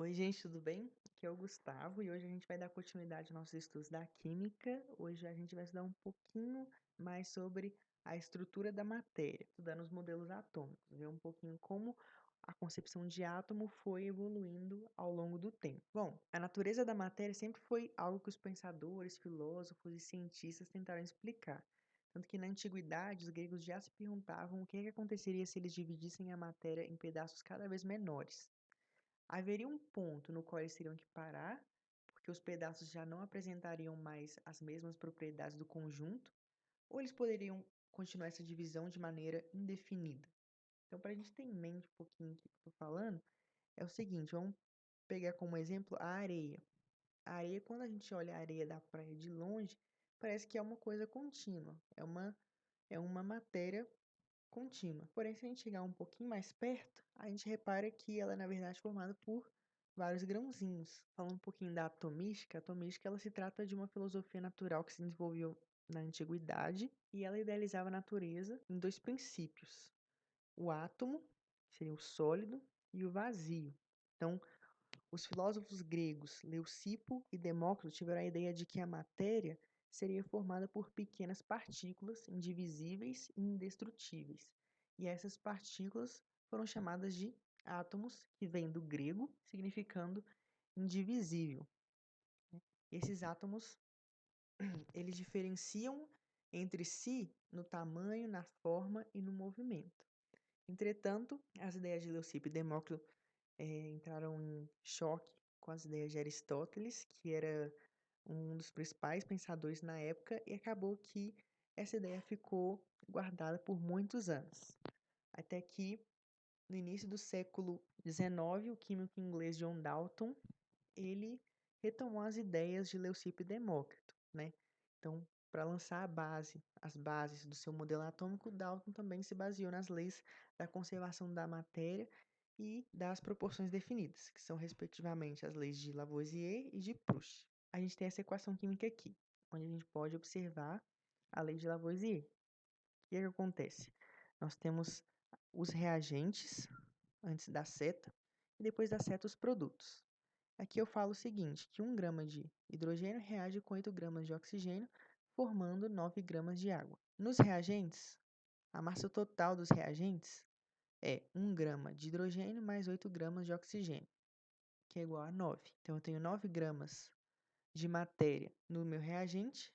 Oi, gente, tudo bem? Aqui é o Gustavo e hoje a gente vai dar continuidade aos nossos estudos da química. Hoje a gente vai estudar um pouquinho mais sobre a estrutura da matéria, estudando os modelos atômicos, ver um pouquinho como a concepção de átomo foi evoluindo ao longo do tempo. Bom, a natureza da matéria sempre foi algo que os pensadores, filósofos e cientistas tentaram explicar. Tanto que na antiguidade os gregos já se perguntavam o que aconteceria se eles dividissem a matéria em pedaços cada vez menores. Haveria um ponto no qual eles teriam que parar, porque os pedaços já não apresentariam mais as mesmas propriedades do conjunto, ou eles poderiam continuar essa divisão de maneira indefinida. Então, para a gente ter em mente um pouquinho o que eu estou falando, é o seguinte, vamos pegar como exemplo a areia. A areia, quando a gente olha a areia da praia de longe, parece que é uma coisa contínua, é uma matéria contínua. Porém, se a gente chegar um pouquinho mais perto, a gente repara que ela é, na verdade, formada por vários grãozinhos. Falando um pouquinho da atomística, a atomística ela se trata de uma filosofia natural que se desenvolveu na antiguidade e ela idealizava a natureza em dois princípios: o átomo, que seria o sólido, e o vazio. Então, os filósofos gregos Leucipo e Demócrito tiveram a ideia de que a matéria seria formada por pequenas partículas indivisíveis e indestrutíveis. E essas partículas foram chamadas de átomos, que vem do grego, significando indivisível. Esses átomos, eles diferenciam entre si no tamanho, na forma e no movimento. Entretanto, as ideias de Leucipo e Demócrito entraram em choque com as ideias de Aristóteles, que era um dos principais pensadores na época, e acabou que essa ideia ficou guardada por muitos anos. Até que, no início do século XIX, o químico inglês John Dalton, ele retomou as ideias de Leucipo e Demócrito, né? Então, para lançar as bases do seu modelo atômico, Dalton também se baseou nas leis da conservação da matéria e das proporções definidas, que são respectivamente as leis de Lavoisier e de Proust. A gente tem essa equação química aqui, onde a gente pode observar a lei de Lavoisier. O que acontece? Nós temos os reagentes antes da seta e depois da seta os produtos. Aqui eu falo o seguinte, que 1 grama de hidrogênio reage com 8 gramas de oxigênio, formando 9 gramas de água. Nos reagentes, a massa total dos reagentes é 1 grama de hidrogênio mais 8 gramas de oxigênio, que é igual a 9. Então, eu tenho 9 gramas de matéria no meu reagente,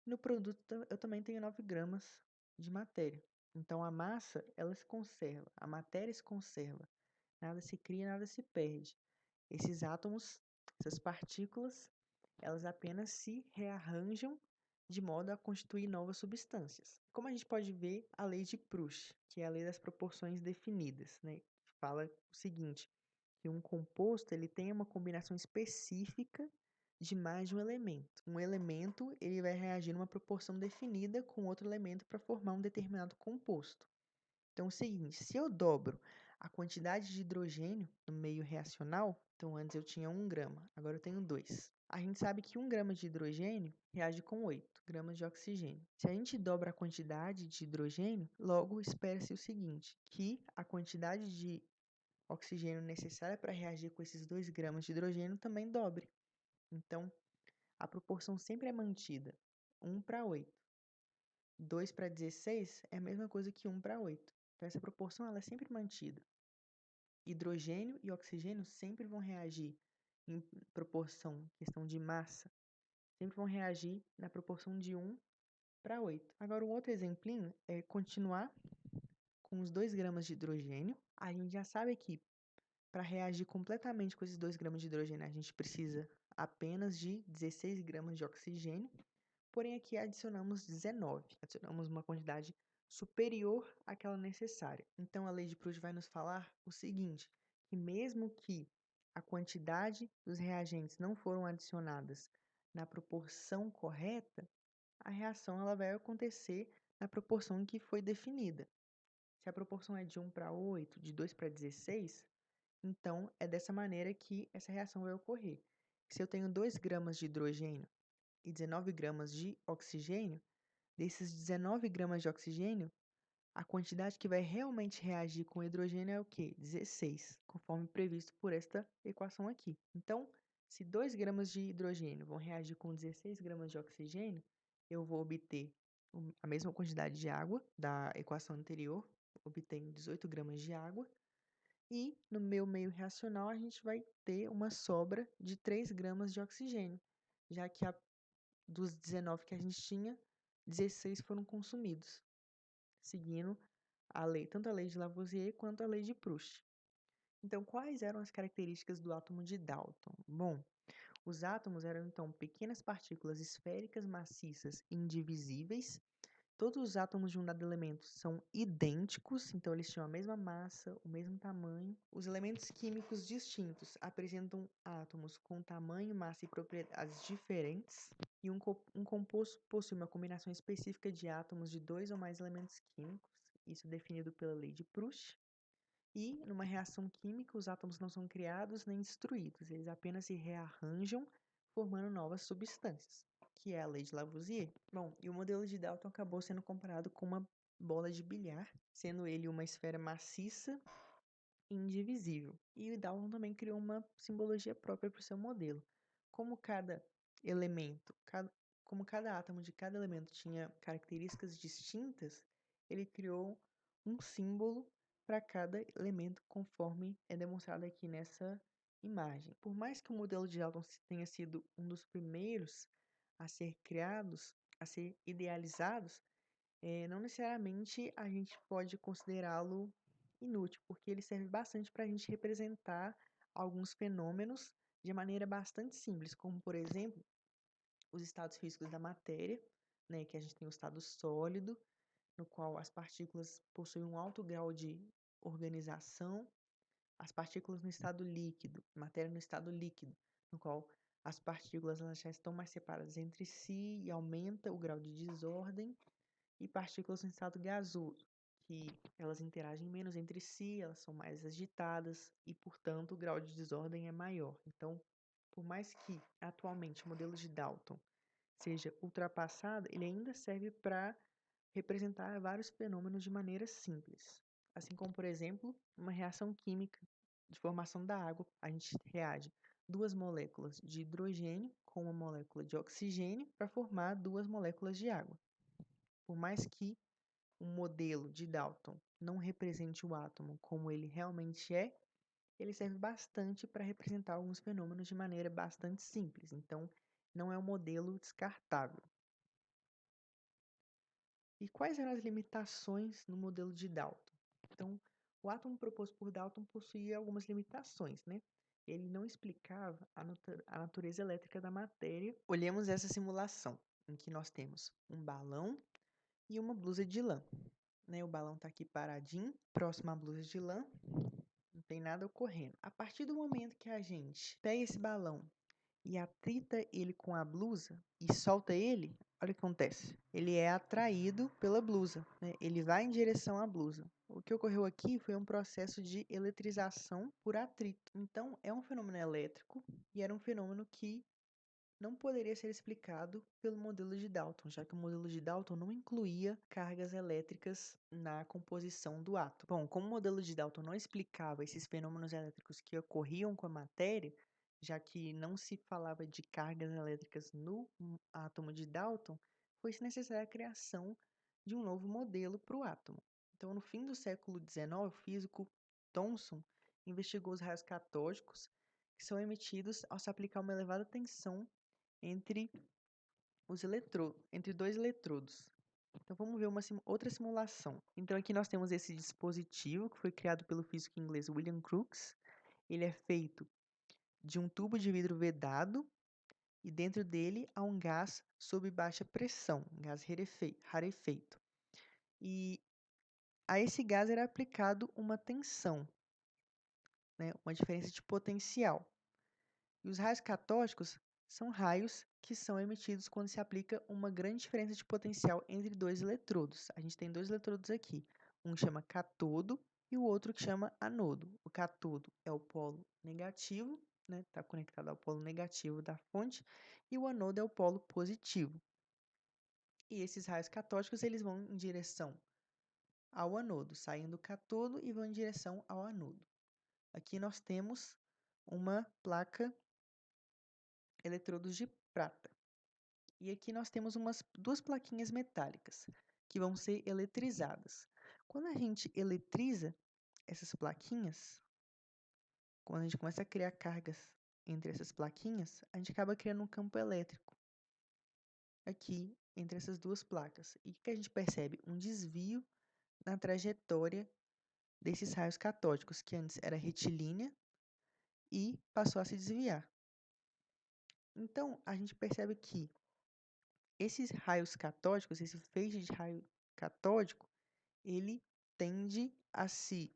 no produto eu também tenho 9 gramas de matéria. Então, a massa, ela se conserva, a matéria se conserva, nada se cria, nada se perde. Esses átomos, essas partículas, elas apenas se rearranjam de modo a constituir novas substâncias. Como a gente pode ver, a lei de Proust, que é a lei das proporções definidas, né? Fala o seguinte, que um composto ele tem uma combinação específica de mais de um elemento. Um elemento ele vai reagir numa proporção definida com outro elemento para formar um determinado composto. Então, é o seguinte, se eu dobro a quantidade de hidrogênio no meio reacional, então antes eu tinha 1 grama, agora eu tenho 2. A gente sabe que 1 grama de hidrogênio reage com 8 gramas de oxigênio. Se a gente dobra a quantidade de hidrogênio, logo espera-se o seguinte, que a quantidade de oxigênio necessária para reagir com esses 2 gramas de hidrogênio também dobre. Então, a proporção sempre é mantida, 1 para 8. 2 para 16 é a mesma coisa que 1 para 8. Então, essa proporção ela é sempre mantida. Hidrogênio e oxigênio sempre vão reagir em proporção, questão de massa, sempre vão reagir na proporção de 1 para 8. Agora, um outro exemplinho é continuar com os 2 gramas de hidrogênio. A gente já sabe que para reagir completamente com esses 2 gramas de hidrogênio, a gente precisa apenas de 16 gramas de oxigênio. Porém, aqui adicionamos 19, adicionamos uma quantidade superior àquela necessária. Então, a lei de Proust vai nos falar o seguinte, que mesmo que a quantidade dos reagentes não foram adicionadas na proporção correta, a reação ela vai acontecer na proporção que foi definida. Se a proporção é de 1 para 8, de 2 para 16, então é dessa maneira que essa reação vai ocorrer. Se eu tenho 2 gramas de hidrogênio e 19 gramas de oxigênio, desses 19 gramas de oxigênio, A quantidade que vai realmente reagir com o hidrogênio é o quê? 16, conforme previsto por esta equação aqui. Então, se 2 gramas de hidrogênio vão reagir com 16 gramas de oxigênio, eu vou obter a mesma quantidade de água da equação anterior, obtenho 18 gramas de água, e no meu meio reacional a gente vai ter uma sobra de 3 gramas de oxigênio, já que dos 19 que a gente tinha, 16 foram consumidos, seguindo a lei, tanto a lei de Lavoisier quanto a lei de Proust. Então, quais eram as características do átomo de Dalton? Bom, os átomos eram então pequenas partículas esféricas maciças indivisíveis. Todos os átomos de um dado elemento são idênticos, então eles tinham a mesma massa, o mesmo tamanho. Os elementos químicos distintos apresentam átomos com tamanho, massa e propriedades diferentes. E um composto possui uma combinação específica de átomos de 2 ou mais elementos químicos, isso é definido pela lei de Proust. E, numa reação química, os átomos não são criados nem destruídos, eles apenas se rearranjam, formando novas substâncias, que é a lei de Lavoisier. Bom, e o modelo de Dalton acabou sendo comparado com uma bola de bilhar, sendo ele uma esfera maciça e indivisível. E o Dalton também criou uma simbologia própria para o seu modelo. Como cada elemento, como cada átomo de cada elemento tinha características distintas, ele criou um símbolo para cada elemento, conforme é demonstrado aqui nessa imagem. Por mais que o modelo de Dalton tenha sido um dos primeiros a ser criados, a ser idealizados, não necessariamente a gente pode considerá-lo inútil, porque ele serve bastante para a gente representar alguns fenômenos de maneira bastante simples, como, por exemplo, os estados físicos da matéria, né, que a gente tem o estado sólido, no qual as partículas possuem um alto grau de organização, as partículas no estado líquido, matéria no estado líquido, no qual as partículas elas já estão mais separadas entre si e aumenta o grau de desordem, e partículas no estado gasoso, que elas interagem menos entre si, elas são mais agitadas e, portanto, o grau de desordem é maior. Então, por mais que atualmente o modelo de Dalton seja ultrapassado, ele ainda serve para representar vários fenômenos de maneira simples. Assim como, por exemplo, uma reação química de formação da água, a gente reage duas moléculas de hidrogênio com uma molécula de oxigênio para formar duas moléculas de água. Por mais que o modelo de Dalton não represente o átomo como ele realmente é, ele serve bastante para representar alguns fenômenos de maneira bastante simples. Então, não é um modelo descartável. E quais eram as limitações no modelo de Dalton? Então, o átomo proposto por Dalton possuía algumas limitações, né? Ele não explicava a natureza elétrica da matéria. Olhemos essa simulação, em que nós temos um balão e uma blusa de lã. Né? O balão está aqui paradinho, próximo à blusa de lã, não tem nada ocorrendo. A partir do momento que a gente pega esse balão e atrita ele com a blusa e solta ele, olha o que acontece. Ele é atraído pela blusa, né? Ele vai em direção à blusa. O que ocorreu aqui foi um processo de eletrização por atrito. Então, é um fenômeno elétrico e era um fenômeno que não poderia ser explicado pelo modelo de Dalton, já que o modelo de Dalton não incluía cargas elétricas na composição do átomo. Bom, como o modelo de Dalton não explicava esses fenômenos elétricos que ocorriam com a matéria, já que não se falava de cargas elétricas no átomo de Dalton, foi necessária a criação de um novo modelo para o átomo. Então, no fim do século XIX, o físico Thomson investigou os raios catódicos que são emitidos ao se aplicar uma elevada tensão entre entre dois eletrodos. Então vamos ver uma outra simulação. Então aqui nós temos esse dispositivo que foi criado pelo físico inglês William Crookes. Ele é feito de um tubo de vidro vedado e dentro dele há um gás sob baixa pressão, um gás rarefeito. E a esse gás era aplicado uma tensão, né, uma diferença de potencial. E os raios catódicos são raios que são emitidos quando se aplica uma grande diferença de potencial entre dois eletrodos. A gente tem dois eletrodos aqui. Um chama catodo e o outro que chama anodo. O catodo é o polo negativo, né? Está conectado ao polo negativo da fonte, e o anodo é o polo positivo. E esses raios catódicos eles vão em direção ao anodo, saem do cátodo e vão em direção ao anodo. Aqui nós temos uma placa eletrodos de prata. E aqui nós temos duas plaquinhas metálicas que vão ser eletrizadas. Quando a gente eletriza essas plaquinhas, quando a gente começa a criar cargas entre essas plaquinhas, a gente acaba criando um campo elétrico aqui entre essas duas placas. E o que a gente percebe? Um desvio na trajetória desses raios catódicos, que antes era retilínea e passou a se desviar. Então, a gente percebe que esses raios catódicos, esse feixe de raio catódico, ele tende a se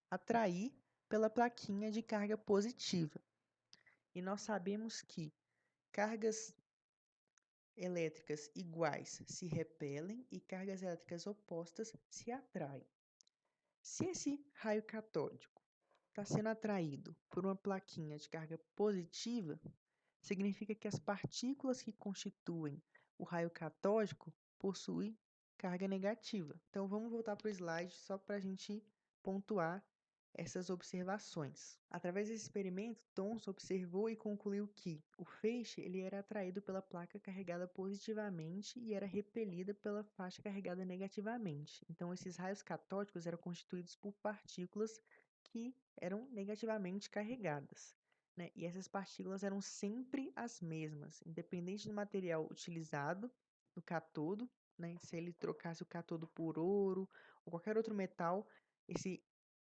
atrair pela plaquinha de carga positiva. E nós sabemos que cargas elétricas iguais se repelem e cargas elétricas opostas se atraem. Se esse raio catódico está sendo atraído por uma plaquinha de carga positiva, significa que as partículas que constituem o raio catódico possuem carga negativa. Então, vamos voltar para o slide só para a gente pontuar essas observações. Através desse experimento, Thomson observou e concluiu que o feixe ele era atraído pela placa carregada positivamente e era repelida pela faixa carregada negativamente. Então, esses raios catódicos eram constituídos por partículas que eram negativamente carregadas, né? E essas partículas eram sempre as mesmas, independente do material utilizado no cátodo, né? Se ele trocasse o cátodo por ouro ou qualquer outro metal,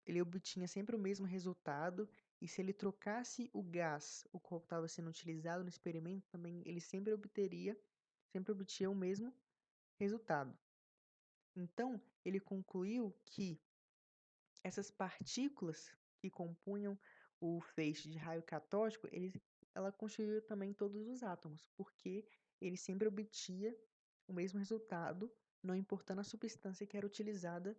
ele obtinha sempre o mesmo resultado, e se ele trocasse o gás, o qual estava sendo utilizado no experimento, também ele sempre obtinha o mesmo resultado. Então, ele concluiu que essas partículas que compunham o feixe de raio catódico, ela constituía também todos os átomos, porque ele sempre obtinha o mesmo resultado, não importando a substância que era utilizada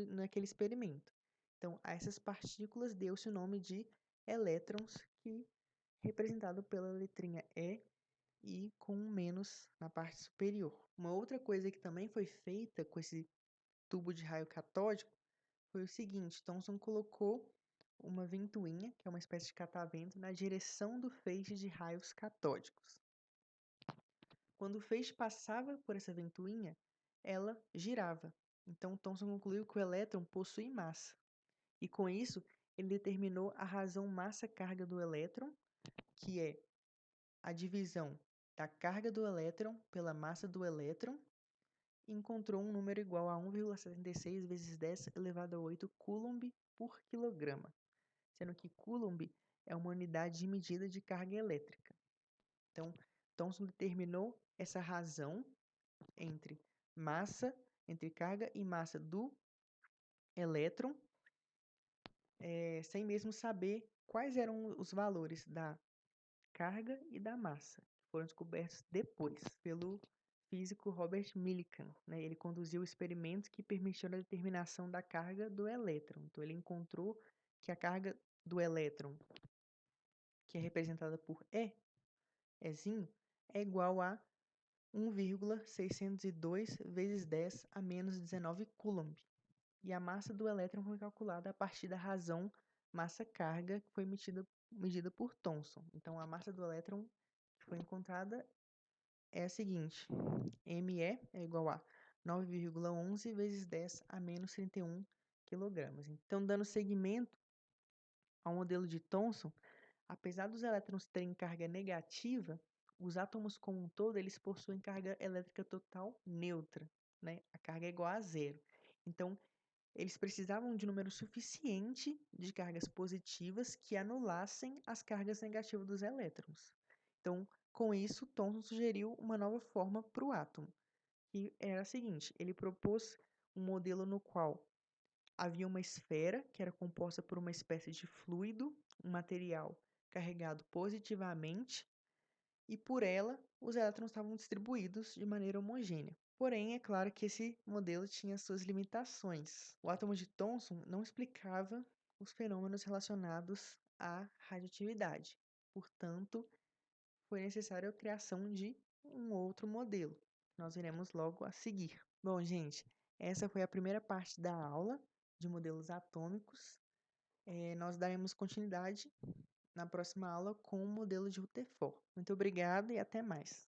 naquele experimento. Então, a essas partículas deu-se o nome de elétrons, que representado pela letrinha E com um menos na parte superior. Uma outra coisa que também foi feita com esse tubo de raio catódico foi o seguinte: Thomson colocou uma ventoinha, que é uma espécie de catavento, na direção do feixe de raios catódicos. Quando o feixe passava por essa ventoinha, ela girava. Então, Thomson concluiu que o elétron possui massa. E com isso, ele determinou a razão massa-carga do elétron, que é a divisão da carga do elétron pela massa do elétron, e encontrou um número igual a 1,76 vezes 10 elevado a 8 coulomb por quilograma, sendo que coulomb é uma unidade de medida de carga elétrica. Então, Thomson determinou essa razão entre carga e massa do elétron, sem mesmo saber quais eram os valores da carga e da massa, que foram descobertos depois pelo físico Robert Millikan, né? Ele conduziu experimentos que permitiram a determinação da carga do elétron. Então, ele encontrou que a carga do elétron, que é representada por Ezinho, é igual a 1,602 vezes 10 a menos 19 coulomb. E a massa do elétron foi calculada a partir da razão massa-carga que foi medida por Thomson. Então, a massa do elétron que foi encontrada é a seguinte: ME é igual a 9,11 vezes 10 a menos 31 quilogramas. Então, dando seguimento ao modelo de Thomson, apesar dos elétrons terem carga negativa, os átomos como um todo, eles possuem carga elétrica total neutra, né? A carga é igual a zero. Então, eles precisavam de um número suficiente de cargas positivas que anulassem as cargas negativas dos elétrons. Então, com isso, Thomson sugeriu uma nova forma para o átomo, que era a seguinte: ele propôs um modelo no qual havia uma esfera que era composta por uma espécie de fluido, um material carregado positivamente, e por ela os elétrons estavam distribuídos de maneira homogênea. Porém, é claro que esse modelo tinha suas limitações. O átomo de Thomson não explicava os fenômenos relacionados à radioatividade. Portanto, foi necessária a criação de um outro modelo. Nós veremos logo a seguir. Bom, gente, Essa foi a primeira parte da aula de modelos atômicos. Nós daremos continuidade na próxima aula com o modelo de Rutherford. Muito obrigada e até mais.